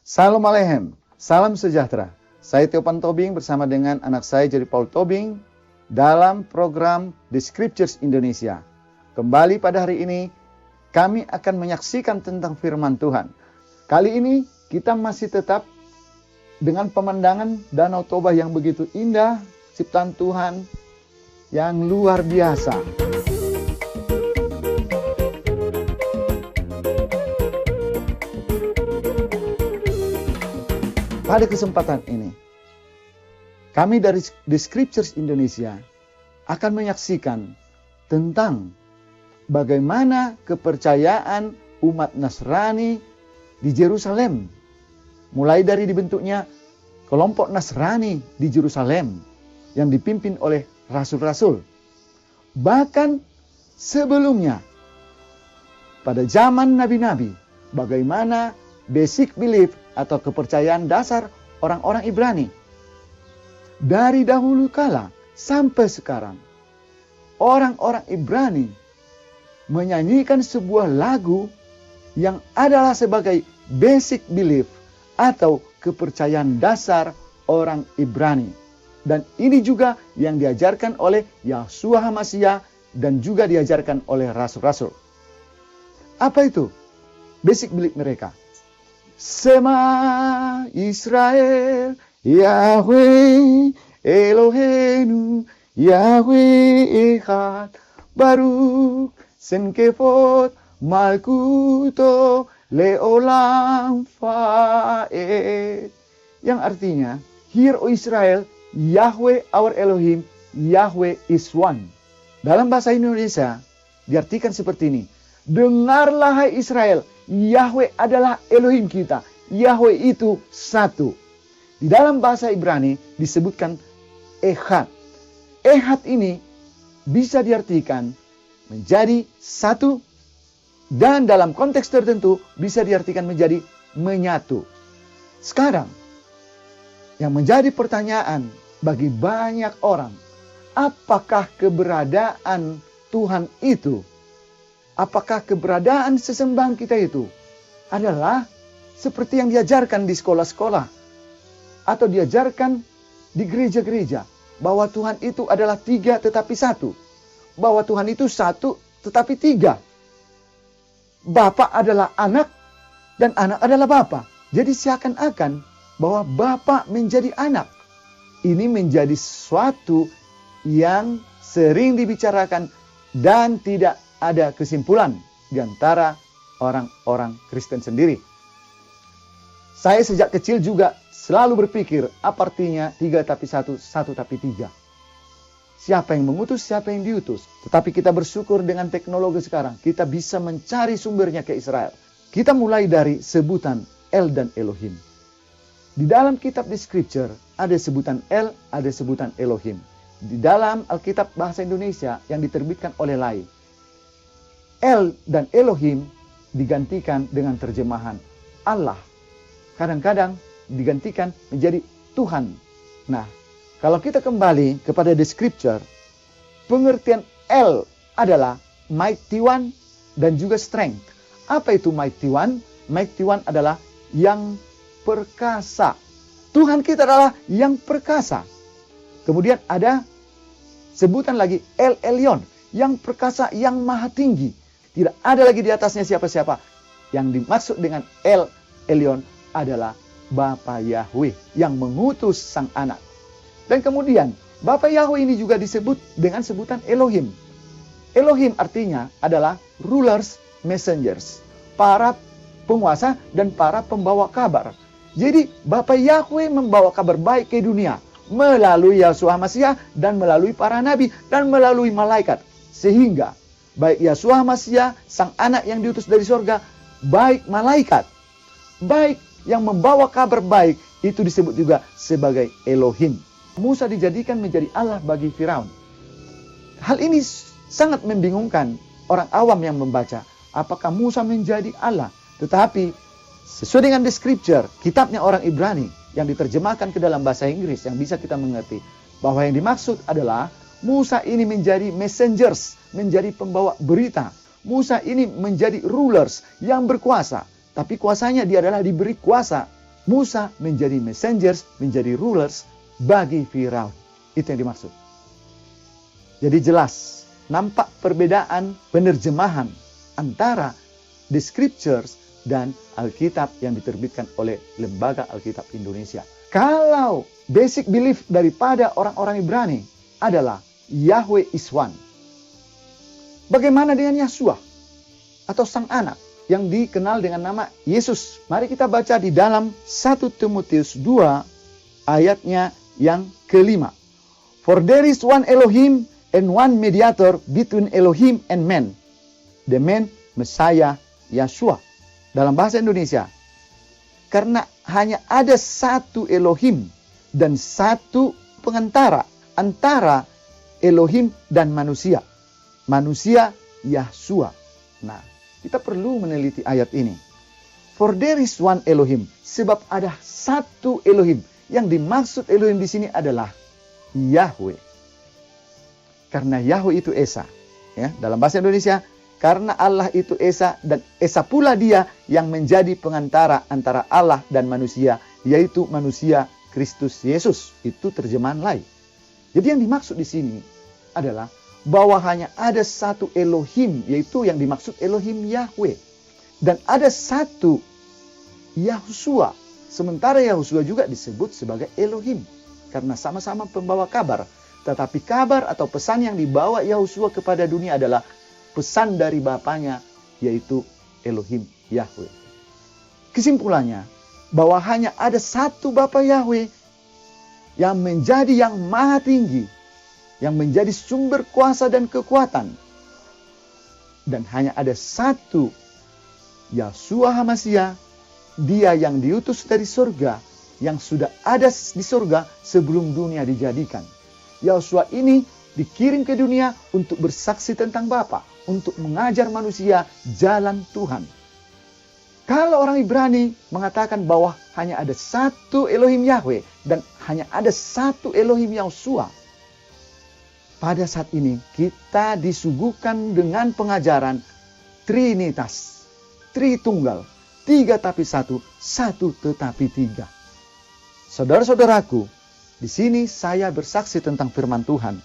Salam Alehem, salam sejahtera. Saya Tiopan Tobing bersama dengan anak saya Jerry Paul Tobing dalam program The Scriptures Indonesia. Kembali pada hari ini, kami akan menyaksikan tentang firman Tuhan. Kali ini kita masih tetap dengan pemandangan Danau Toba yang begitu indah, ciptaan Tuhan yang luar biasa. Pada kesempatan ini, kami dari The Scriptures Indonesia akan menyaksikan tentang bagaimana kepercayaan umat Nasrani di Yerusalem. Mulai dari dibentuknya kelompok Nasrani di Yerusalem yang dipimpin oleh rasul-rasul. Bahkan sebelumnya, pada zaman nabi-nabi, bagaimana basic belief atau kepercayaan dasar orang-orang Ibrani. Dari dahulu kala sampai sekarang, orang-orang Ibrani menyanyikan sebuah lagu yang adalah sebagai basic belief atau kepercayaan dasar orang Ibrani. Dan ini juga yang diajarkan oleh Yahshua HaMashiach dan juga diajarkan oleh rasul-rasul. Apa itu basic belief mereka? Shema Israel, Yahweh Eloheinu, Yahweh Echad, Baruch Senkevot Malkuto Leolam Faed. Yang artinya, Hear O Israel, Yahweh our Elohim, Yahweh is one. Dalam bahasa Indonesia diartikan seperti ini. Dengarlah hai Israel, Yahweh adalah Elohim kita. Yahweh itu satu. Di dalam bahasa Ibrani disebutkan Echad. Echad ini bisa diartikan menjadi satu, dan dalam konteks tertentu bisa diartikan menjadi menyatu. Sekarang, yang menjadi pertanyaan bagi banyak orang, apakah keberadaan Tuhan itu, apakah keberadaan sesembahan kita itu adalah seperti yang diajarkan di sekolah-sekolah atau diajarkan di gereja-gereja, bahwa Tuhan itu adalah tiga tetapi satu, bahwa Tuhan itu satu tetapi tiga, Bapa adalah anak dan anak adalah Bapa. Jadi seakan-akan bahwa Bapa menjadi anak. Ini menjadi sesuatu yang sering dibicarakan dan tidak ada kesimpulan di antara orang-orang Kristen sendiri. Saya sejak kecil juga selalu berpikir, apa artinya tiga tapi satu, satu tapi tiga. Siapa yang mengutus, siapa yang diutus. Tetapi kita bersyukur dengan teknologi sekarang, kita bisa mencari sumbernya ke Israel. Kita mulai dari sebutan El dan Elohim. Di dalam kitab di Scripture, ada sebutan El, ada sebutan Elohim. Di dalam Alkitab Bahasa Indonesia yang diterbitkan oleh Lai, El dan Elohim digantikan dengan terjemahan Allah. Kadang-kadang digantikan menjadi Tuhan. Nah, kalau kita kembali kepada the Scripture, pengertian El adalah mighty one dan juga strength. Apa itu mighty one? Mighty one adalah yang perkasa. Tuhan kita adalah yang perkasa. Kemudian ada sebutan lagi El Elyon, yang perkasa, yang maha tinggi. Tidak ada lagi di atasnya siapa-siapa. Yang dimaksud dengan El Elyon adalah Bapa Yahweh yang mengutus sang anak. Dan kemudian Bapa Yahweh ini juga disebut dengan sebutan Elohim. Elohim artinya adalah rulers, messengers, para penguasa dan para pembawa kabar. Jadi Bapa Yahweh membawa kabar baik ke dunia melalui Yahshua HaMashiach dan melalui para nabi dan melalui malaikat. Sehingga baik Yahshua HaMashiach, sang anak yang diutus dari surga, baik malaikat, baik yang membawa kabar baik, itu disebut juga sebagai Elohim. Musa dijadikan menjadi Allah bagi Firaun. Hal ini sangat membingungkan orang awam yang membaca. Apakah Musa menjadi Allah? Tetapi sesuai dengan the Scripture, kitabnya orang Ibrani yang diterjemahkan ke dalam bahasa Inggris yang bisa kita mengerti, bahwa yang dimaksud adalah Musa ini menjadi messengers, menjadi pembawa berita. Musa ini menjadi rulers yang berkuasa. Tapi kuasanya dia adalah diberi kuasa Musa menjadi messengers, menjadi rulers bagi Firaun. Itu yang dimaksud. Jadi jelas, nampak perbedaan penerjemahan antara the scriptures dan Alkitab yang diterbitkan oleh Lembaga Alkitab Indonesia. Kalau basic belief daripada orang-orang Ibrani adalah Yahweh is one. Bagaimana dengan Yahshua atau Sang Anak yang dikenal dengan nama Yesus? Mari kita baca di dalam 1 Timotius 2 ayatnya yang kelima. For there is one Elohim and one mediator between Elohim and man, the man Messiah Yahshua. Dalam bahasa Indonesia, karena hanya ada satu Elohim dan satu pengantara antara Elohim dan manusia. Manusia Yahshua. Nah, kita perlu meneliti ayat ini. For there is one Elohim. Sebab ada satu Elohim. Yang dimaksud Elohim di sini adalah Yahweh. Karena Yahweh itu Esa. Ya, dalam bahasa Indonesia, karena Allah itu Esa dan Esa pula Dia yang menjadi pengantara antara Allah dan manusia, yaitu manusia Kristus Yesus. Itu terjemahan lain. Jadi yang dimaksud di sini adalah bahwa hanya ada satu Elohim, yaitu yang dimaksud Elohim Yahweh. Dan ada satu Yahshua. Sementara Yahshua juga disebut sebagai Elohim. Karena sama-sama pembawa kabar. Tetapi kabar atau pesan yang dibawa Yahshua kepada dunia adalah pesan dari Bapanya, yaitu Elohim Yahweh. Kesimpulannya, bahwa hanya ada satu Bapa Yahweh yang menjadi yang maha tinggi, yang menjadi sumber kuasa dan kekuatan. Dan hanya ada satu Yahshua HaMashiach, Dia yang diutus dari surga, yang sudah ada di surga sebelum dunia dijadikan. Yahshua ini dikirim ke dunia untuk bersaksi tentang Bapa, untuk mengajar manusia jalan Tuhan. Kalau orang Ibrani mengatakan bahwa hanya ada satu Elohim Yahweh dan hanya ada satu Elohim Yahshua, pada saat ini kita disuguhkan dengan pengajaran Trinitas, Tritunggal, tiga tapi satu, satu tetapi tiga. Saudara-saudaraku, di sini saya bersaksi tentang firman Tuhan.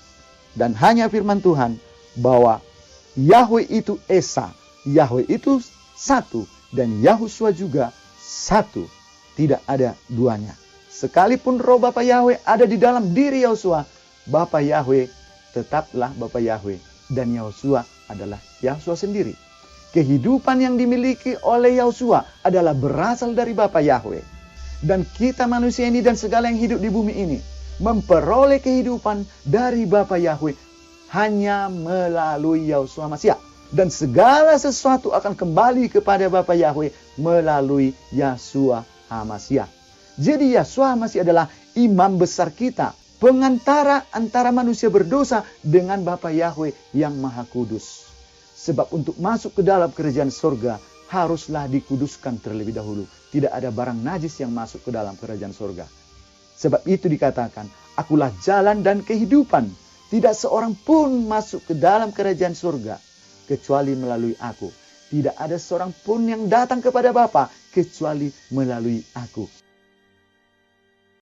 Dan hanya firman Tuhan bahwa Yahweh itu Esa, Yahweh itu satu, dan Yahushua juga satu. Tidak ada duanya. Sekalipun roh Bapa Yahweh ada di dalam diri Yahushua, Bapa Yahweh tetaplah Bapa Yahweh. Dan Yahushua adalah Yahushua sendiri. Kehidupan yang dimiliki oleh Yahushua adalah berasal dari Bapa Yahweh. Dan kita manusia ini dan segala yang hidup di bumi ini memperoleh kehidupan dari Bapa Yahweh hanya melalui Yahushua HaMashiach. Dan segala sesuatu akan kembali kepada Bapa Yahweh melalui Yahshua HaMashiach. Jadi Yahshua HaMashiach adalah imam besar kita, pengantara antara manusia berdosa dengan Bapa Yahweh yang Maha Kudus. Sebab untuk masuk ke dalam kerajaan surga haruslah dikuduskan terlebih dahulu. Tidak ada barang najis yang masuk ke dalam kerajaan surga. Sebab itu dikatakan, akulah jalan dan kehidupan. Tidak seorang pun masuk ke dalam kerajaan surga kecuali melalui aku. Tidak ada seorang pun yang datang kepada Bapa kecuali melalui aku.